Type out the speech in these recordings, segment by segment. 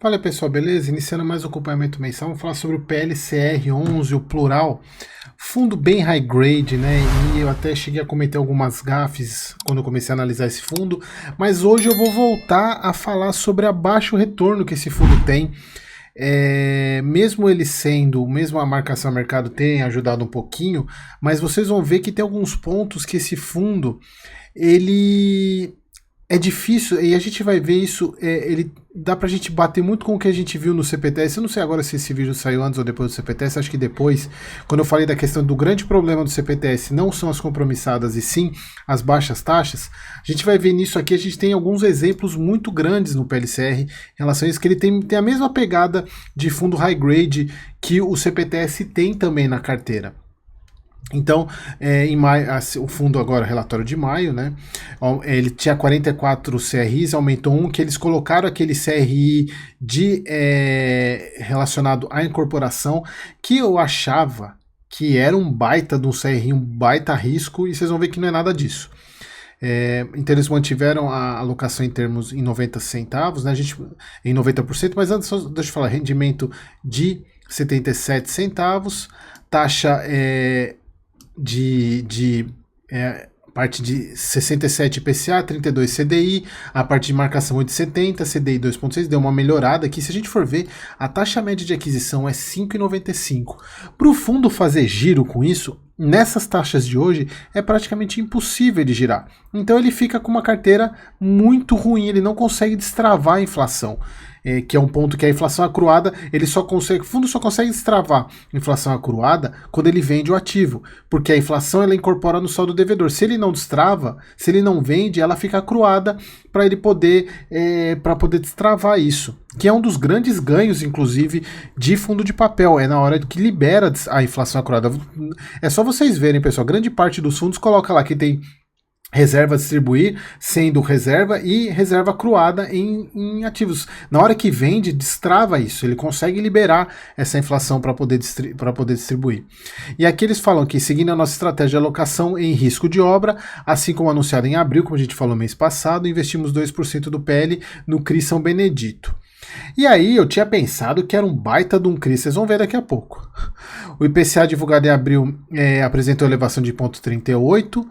Fala pessoal, beleza? Iniciando mais um acompanhamento mensal, vamos falar sobre o PLCR11, o plural, fundo bem high grade, né? E eu até cheguei a cometer algumas gafes quando eu comecei a analisar esse fundo, mas hoje eu vou voltar a falar sobre a baixo retorno que esse fundo tem. Mesmo ele sendo, mesmo a marcação a mercado tem ajudado um pouquinho, mas vocês vão ver que tem alguns pontos que esse fundo, ele é difícil, e a gente vai ver isso, ele dá pra gente bater muito com o que a gente viu no CPTS. Eu não sei agora se esse vídeo saiu antes ou depois do CPTS, acho que depois, quando eu falei da questão do grande problema do CPTS, não são as compromissadas e sim as baixas taxas. A gente vai ver nisso aqui, a gente tem alguns exemplos muito grandes no PLCR em relação a isso, que ele tem a mesma pegada de fundo high grade que o CPTS tem também na carteira. Então, em maio, o fundo agora, relatório de maio, né? Ele tinha 44 CRIs, aumentou um, que eles colocaram aquele CRI relacionado à incorporação, que eu achava que era um baita de um CRI, um baita risco, e vocês vão ver que não é nada disso. Então eles mantiveram a alocação em 90 centavos, né? Em 90%, mas antes, deixa eu falar, rendimento de 77 centavos, taxa parte de 67 IPCA, 32 CDI, a parte de marcação 8,70, CDI 2,6, deu uma melhorada aqui. Se a gente for ver, a taxa média de aquisição é 5,95. Para o fundo fazer giro com isso, nessas taxas de hoje, é praticamente impossível de girar. Então ele fica com uma carteira muito ruim, ele não consegue destravar a inflação. Que é um ponto que a inflação acruada, o fundo só consegue destravar a inflação acruada quando ele vende o ativo, porque a inflação ela incorpora no saldo devedor. Se ele não destrava, se ele não vende, ela fica acruada para ele poder destravar isso, que é um dos grandes ganhos, inclusive, de fundo de papel, é na hora que libera a inflação acruada. É só vocês verem, pessoal, grande parte dos fundos coloca lá que tem reserva a distribuir, sendo reserva e reserva acruada em ativos. Na hora que vende, destrava isso, ele consegue liberar essa inflação para poder distribuir. E aqui eles falam que, seguindo a nossa estratégia de alocação em risco de obra, assim como anunciado em abril, como a gente falou mês passado, investimos 2% do PL no CRI São Benedito. E aí eu tinha pensado que era um baita de um CRI, vocês vão ver daqui a pouco. O IPCA divulgado em abril apresentou elevação de 0,38,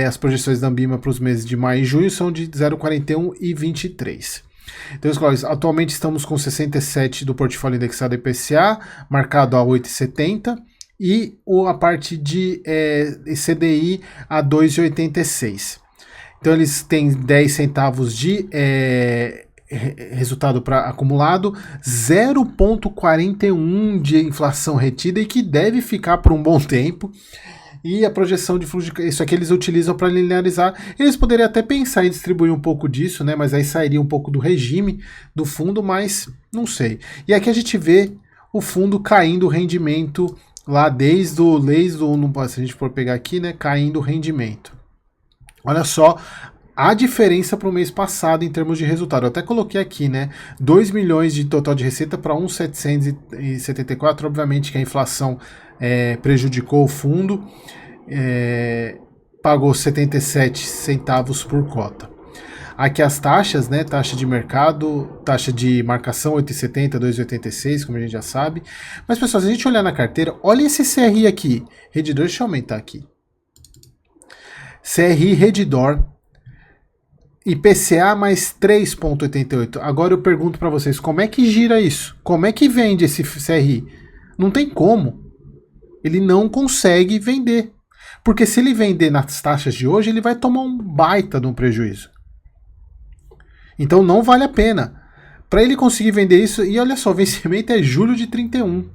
as projeções da Ambima para os meses de maio e junho são de 0,41 e 23. Então, atualmente estamos com 67 do portfólio indexado IPCA, marcado a 8,70, e a parte de CDI a 2,86. Então eles têm 10 centavos de resultado para acumulado, 0,41 de inflação retida e que deve ficar por um bom tempo. E a projeção de fluxo, isso aqui eles utilizam para linearizar. Eles poderiam até pensar em distribuir um pouco disso, né? Mas aí sairia um pouco do regime do fundo, mas não sei. E aqui a gente vê o fundo caindo o rendimento lá desde o se a gente for pegar aqui, né? Caindo o rendimento. Olha só a diferença para o mês passado em termos de resultado. Eu até coloquei aqui, né? 2 milhões de total de receita para 1,774. Obviamente que a inflação prejudicou o fundo. Pagou 77 centavos por cota. Aqui as taxas, né? Taxa de mercado, taxa de marcação 8,70, 2,86, como a gente já sabe. Mas, pessoal, se a gente olhar na carteira, olha esse CRI aqui. Redditor, deixa eu aumentar aqui. CRI Redditor. IPCA mais 3,88. Agora eu pergunto para vocês, como é que gira isso? Como é que vende esse CRI? Não tem como. Ele não consegue vender. Porque se ele vender nas taxas de hoje, ele vai tomar um baita de um prejuízo. Então não vale a pena. Para ele conseguir vender isso, e olha só, o vencimento é julho de 31.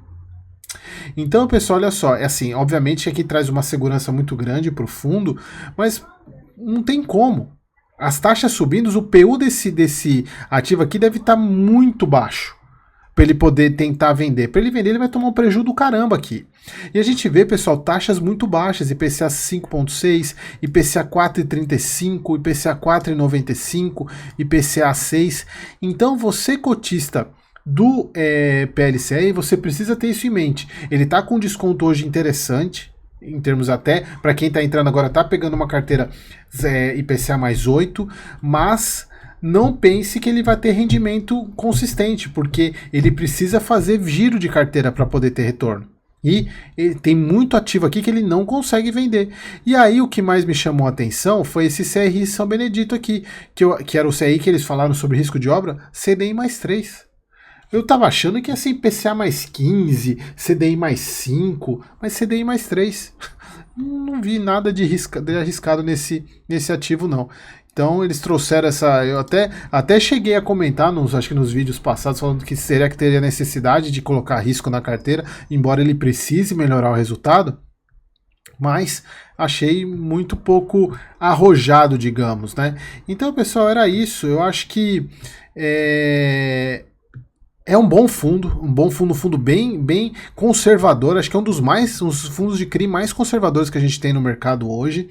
Então, pessoal, olha só, assim, obviamente aqui traz uma segurança muito grande para o fundo, mas não tem como. As taxas subindo, o PU desse ativo aqui deve estar muito baixo para ele poder tentar vender. Para ele vender, ele vai tomar um prejuízo do caramba aqui. E a gente vê, pessoal, taxas muito baixas, IPCA 5,6, IPCA 4,35, IPCA 4,95, IPCA 6. Então, você cotista do PLCR, você precisa ter isso em mente. Ele está com um desconto hoje interessante, em termos até, para quem está entrando agora, está pegando uma carteira IPCA mais 8, mas não pense que ele vai ter rendimento consistente, porque ele precisa fazer giro de carteira para poder ter retorno. E ele tem muito ativo aqui que ele não consegue vender. E aí o que mais me chamou a atenção foi esse CRI São Benedito aqui, que era o CRI que eles falaram sobre risco de obra, CDI mais 3. Eu tava achando que ia ser IPCA mais 15, CDI mais 5, mas CDI mais 3. Não vi nada de arriscado nesse ativo, não. Então eles trouxeram essa. Eu até cheguei a comentar, acho que nos vídeos passados, falando que seria que teria necessidade de colocar risco na carteira, embora ele precise melhorar o resultado. Mas achei muito pouco arrojado, digamos, né? Então, pessoal, era isso. Eu acho que é um bom fundo, um fundo bem conservador. Acho que é um dos fundos de CRI mais conservadores que a gente tem no mercado hoje.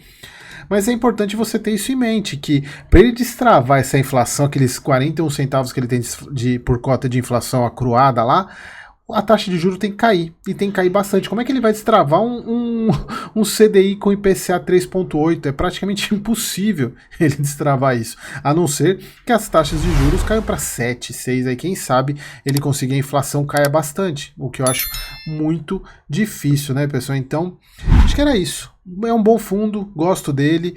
Mas é importante você ter isso em mente, que para ele destravar essa inflação, aqueles 41 centavos que ele tem por cota de inflação acruada lá, a taxa de juros tem que cair, e tem que cair bastante. Como é que ele vai destravar um CDI com IPCA 3,8? É praticamente impossível ele destravar isso, a não ser que as taxas de juros caiam para 7, 6, aí quem sabe ele conseguir a inflação caia bastante, o que eu acho muito difícil, né, pessoal? Então, acho que era isso. É um bom fundo, gosto dele,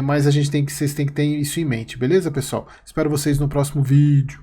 mas vocês têm que ter isso em mente, beleza, pessoal? Espero vocês no próximo vídeo.